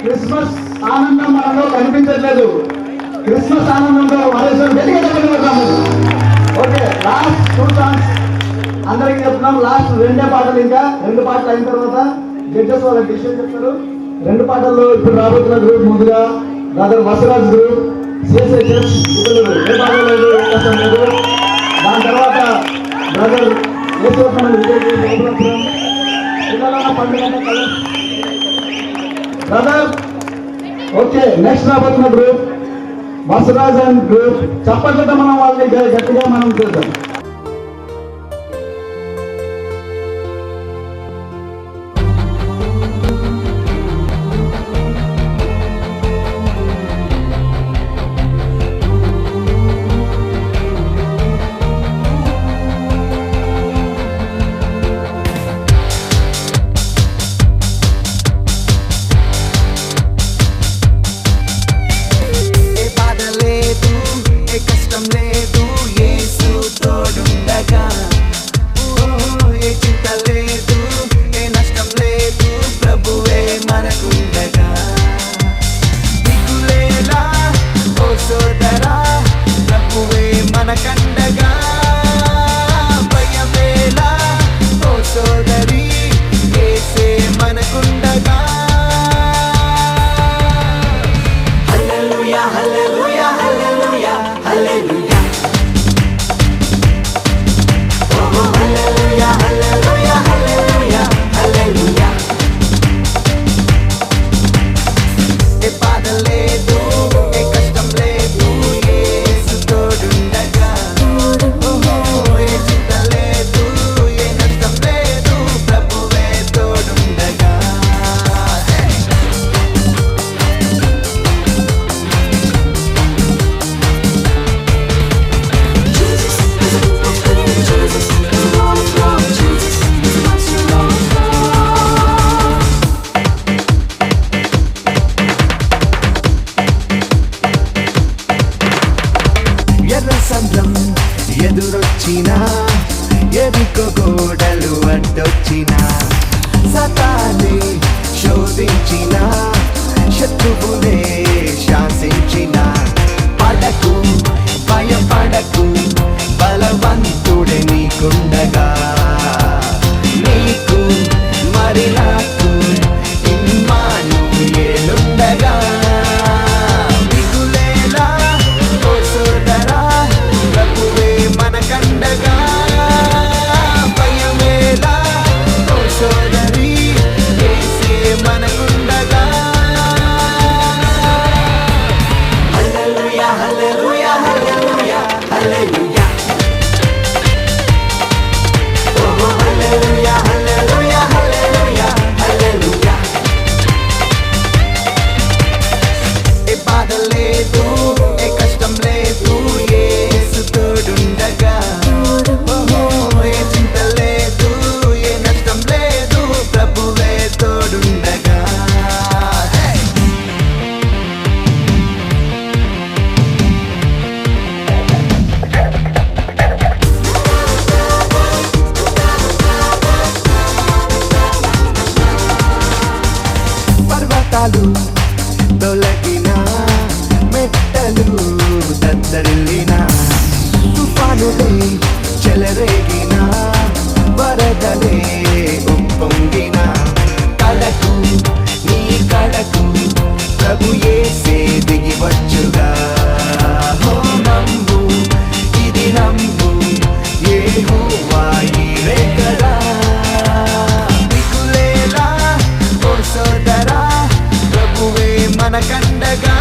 Christmas ఆనందం మనలో కనిపించట్లేదు. క్రిస్మస్ ఆనందంతో వెళ్ళిపోతాము. ఓకే, లాస్ట్ 2 సాంగ్స్ అందరికి చెప్తున్నాం. లాస్ట్ 2 పాటలు, ఇంకా 2 పాటలు అయిన తర్వాత జడ్జెస్ వాళ్ళ డిసిషన్ చెప్తారు. 2 పాటల్లో ఇప్పుడు రాబోతున్న గ్రూప్ ముందుగా బ్రదర్ వసరాజ్ గ్రూప్ సిఎస్ఐఎస్ ఏ పాట లేదు, ఏ కష్టం లేదు. దాని తర్వాత బ్రదర్ బ్రదర్. ఓకే, నెక్స్ట్ రాబోతున్న గ్రూప్ వసరాజ్ అండ్ గ్రూప్. చప్పట్లతో మనం వాళ్ళని గట్టిగా మనం చూద్దాం. ఎదురొచ్చినా ఎదుకో గోడలు అడ్డొచ్చినా సతానే శోధించిన శత్రువులే శాసించిన పడకు భయపడకు బలవంతుడే నీకుండగా నీకు మరి నాకు ఇమ్మానుయేలుండగా మనకండగా భయమేలా ఓ సోదరి యేసే మనకుండగా. హల్లెలూయా హల్లెలూయా హల్లెలూయా హల్లెలూయా ఓ హల్లెలూయా హల్లెలూయా హల్లెలూయా హల్లెలూయా. ఏ బాధ లేదు, ఏ కష్టం లేదు, యేసు తోడుండగా. ఏ చింత లేదు, ఏ నష్టం లేదు, ప్రభువే తోడుండగా. పర్వతాలు తొలగినా మెట్టలు దద్దరిల్లినా తుఫానులే చెలరేగినా వరదలే ఉప్పొంగిన కడకు నీ కడకు ప్రభు యేసే దిగి వచ్చుగా. ఓ నమ్ము ఇది నమ్ము యెహోవా ఈరే కదా. దిక్కులేలా ఓ సోదరా ప్రభువే మనకండగా.